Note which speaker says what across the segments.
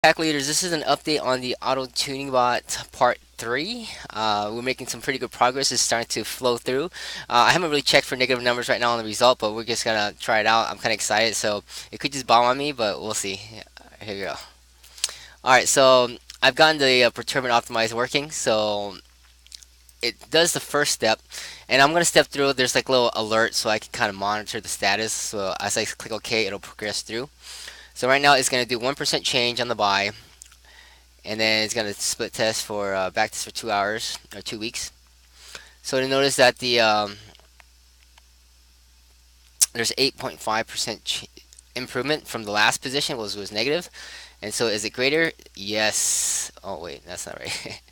Speaker 1: Pack leaders, this is an update on the auto tuning bot part 3. We're making some pretty good progress. It's starting to flow through. I haven't really checked for negative numbers right now on the result, but we're just gonna try it out. I'm kind of excited, so it could just bomb on me, but we'll see. Yeah, here we go. All right, so I've gotten the perturbant optimize working, so it does the first step, and I'm gonna step through. There's like a little alert, so I can kind of monitor the status. So as I click OK, it'll progress through. So right now it's gonna do 1% change on the buy, and then it's gonna split test for back test for 2 hours or 2 weeks. So to notice that there's 8.5% improvement from the last position was negative, and so is it greater? Yes. Oh wait, that's not right.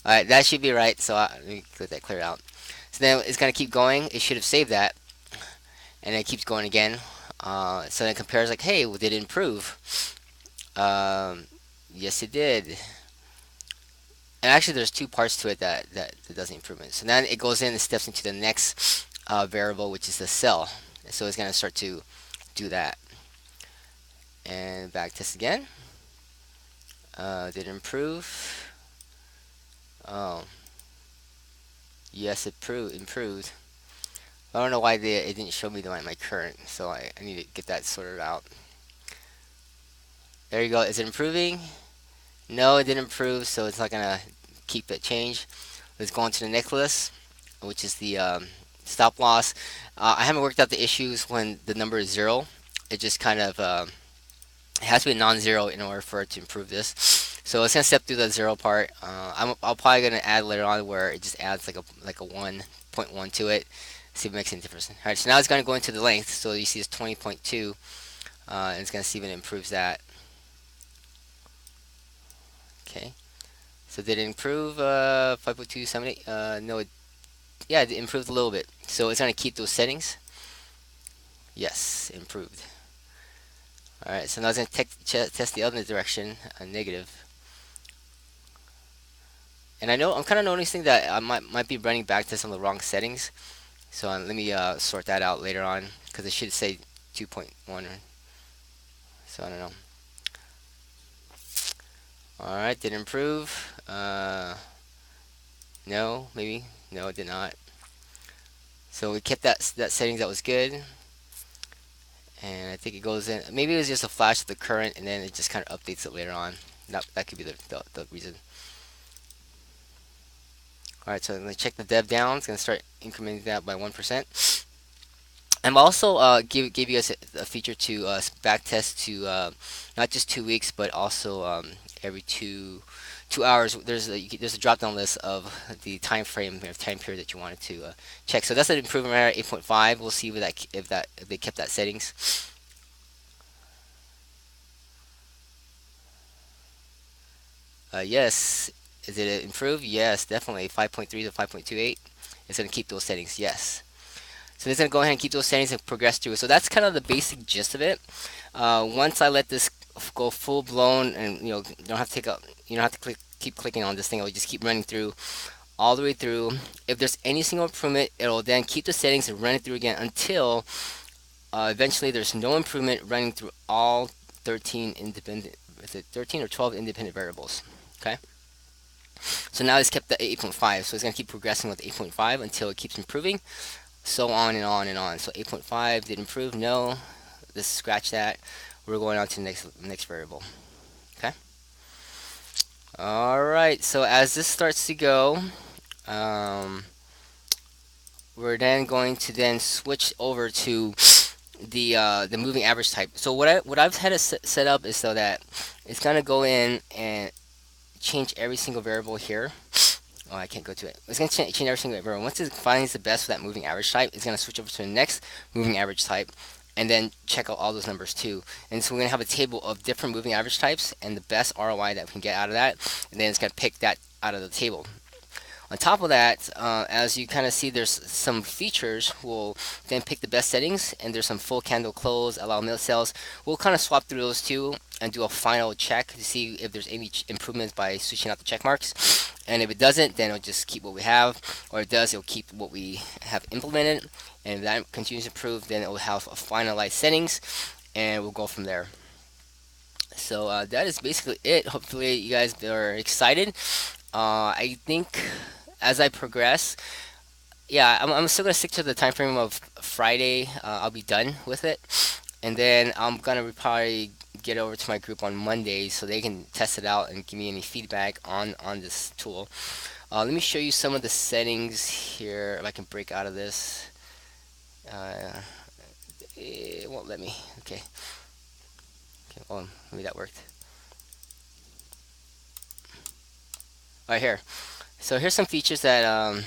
Speaker 1: All right, that should be right. So let me let that clear out. So then it's gonna keep going. It should have saved that, and it keeps going again. So then it compares like, hey, well, did it improve? Um, yes, it did. And actually there's two parts to it that does the improvement. So then it goes in and steps into the next variable, which is the cell. So it's going to start to do that. And back test again. Did it improve? Oh, yes, it improved. I don't know why it didn't show me my current, so I need to get that sorted out. There you go. Is it improving? No, it didn't improve, so it's not going to keep that change. Let's go on to the next list, which is the stop loss. I haven't worked out the issues when the number is zero. It just kind of it has to be non-zero in order for it to improve this. So it's gonna step through the zero part. I'll probably gonna add later on where it just adds like a 1.1 to it. See if it makes any difference. All right, so now it's gonna go into the length. So you see it's 20.2, and it's gonna see if it improves that. Okay. So did it improve 5.278? No, yeah, it improved a little bit. So it's gonna keep those settings. Yes, improved. All right, so now it's going to test the other direction, negative. And I know I'm kind of noticing that I might be running back to some of the wrong settings. So let me sort that out later on because it should say 2.1. So I don't know. All right, did it improve? No, maybe. No, it did not. So we kept that settings that was good. And I think it goes in. Maybe it was just a flash of the current, and then it just kind of updates it later on. That could be the reason. Alright, so I'm going to check the dev down. It's going to start incrementing that by 1%. I'm also give you guys a feature to back test to not just 2 weeks, but also every 2 hours. There's a drop down list of the time frame or time period that you wanted to check. So that's an improvement right at 8.5. We'll see if they kept that settings. Yes. Did it improve? Yes, definitely. 5.3 to 5.28. It's going to keep those settings. Yes. So it's going to go ahead and keep those settings and progress through. So that's kind of the basic gist of it. Once I let this go full blown, and you don't have to you don't have to keep clicking on this thing. It will just keep running through all the way through. If there's any single improvement, it'll then keep the settings and run it through again until eventually there's no improvement running through all 13 independent, is it 13 or 12 independent variables. Okay. So now it's kept at 8.5. So it's going to keep progressing with 8.5 until it keeps improving. So on and on and on. So 8.5 did improve. No, let's scratch that. We're going on to the next variable. Okay. All right. So as this starts to go, um, we're then going to then switch over to the moving average type. So what I've had it set up is so that it's gonna go in and change every single variable here. Oh, I can't go to it. It's going to change every single variable. Once it finds the best for that moving average type, it's going to switch over to the next moving average type and then check out all those numbers too. And so we're going to have a table of different moving average types and the best ROI that we can get out of that. And then it's going to pick that out of the table. On top of that, as you kind of see, there's some features. We'll then pick the best settings, and there's some full candle close, allow mill cells. We'll kind of swap through those two and do a final check to see if there's any improvements by switching out the check marks. And if it doesn't, then it'll just keep what we have, or if it does, it'll keep what we have implemented. And if that continues to improve, then it will have a finalized settings, and we'll go from there. So that is basically it. Hopefully, you guys are excited. I think as I progress, yeah, I'm still gonna stick to the time frame of Friday. I'll be done with it, and then I'm gonna probably get over to my group on Monday so they can test it out and give me any feedback on this tool. Let me show you some of the settings here. If I can break out of this, uh, it won't let me. Okay, okay. Well, maybe that worked. All right, here. So here's some features that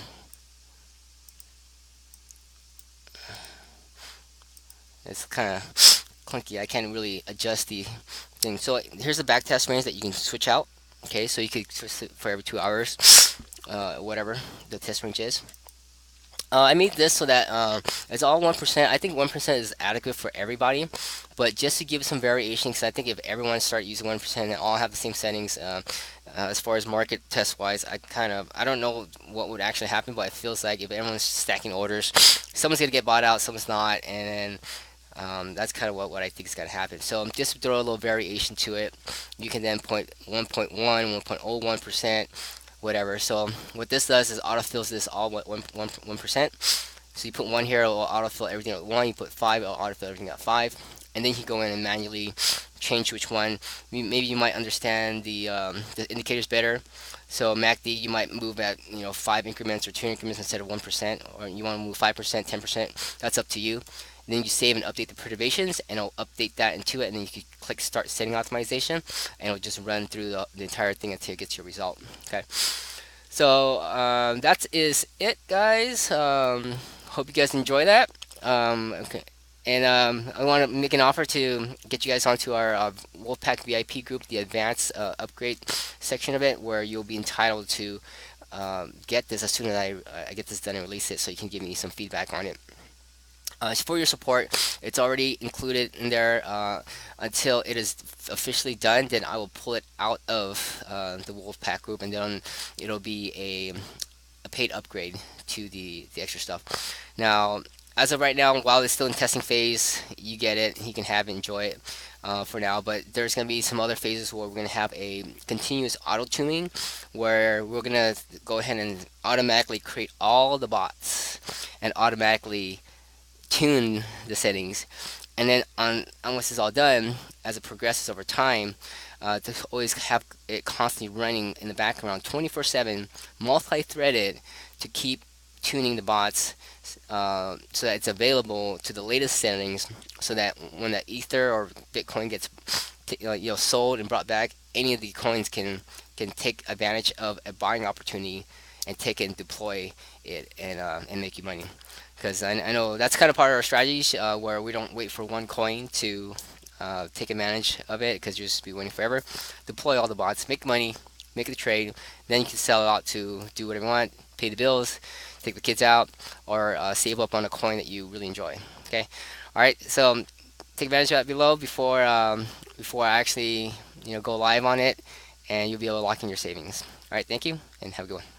Speaker 1: it's kind of clunky. I can't really adjust the thing. So here's the back test range that you can switch out. Okay, so you could switch it for every 2 hours, whatever the test range is. I made this so that it's all 1%. I think 1% is adequate for everybody, but just to give some variation, because I think if everyone start using 1% and all have the same settings, as far as market test wise, I don't know what would actually happen, but it feels like if everyone's stacking orders, someone's gonna get bought out, someone's not, and that's kind of what I think is going to happen. So just to throw a little variation to it, you can then point 1.1, 1.01%, whatever. So what this does is autofills this all 1%. So you put one here, it'll autofill everything at one. You put five, it'll autofill everything at five. And then you can go in and manually change which one. Maybe you might understand the indicators better. So MACD, you might move at 5 increments or 2 increments instead of 1%, or you want to move 5%, 10%. That's up to you. Then you save and update the perturbations, and it'll update that into it. And then you can click Start Setting Optimization, and it'll just run through the entire thing until it gets your result. Okay. So that is it, guys. Hope you guys enjoy that. Okay. And I want to make an offer to get you guys onto our Wolfpack VIP group, the advanced upgrade section of it, where you'll be entitled to get this as soon as I get this done and release it, so you can give me some feedback on it. For your support, it's already included in there until it is officially done. Then I will pull it out of the Wolfpack group, and then it'll be a paid upgrade to the extra stuff. Now, as of right now, while it's still in testing phase, you get it. You can have it, enjoy it for now. But there's going to be some other phases where we're going to have a continuous auto tuning, where we're going to go ahead and automatically create all the bots and automatically tune the settings, and then once it's all done, as it progresses over time, to always have it constantly running in the background 24/7, multi-threaded, to keep tuning the bots, so that it's available to the latest settings, so that when the Ether or Bitcoin gets sold and brought back, any of the coins can take advantage of a buying opportunity and take it and deploy it, and make you money. Because I know that's kind of part of our strategy, where we don't wait for one coin to take advantage of it, because you'll just be waiting forever. Deploy all the bots, make money, make the trade, then you can sell it out to do whatever you want, pay the bills, take the kids out, or save up on a coin that you really enjoy. Okay, all right. So take advantage of that below before I actually go live on it, and you'll be able to lock in your savings. All right, thank you, and have a good one.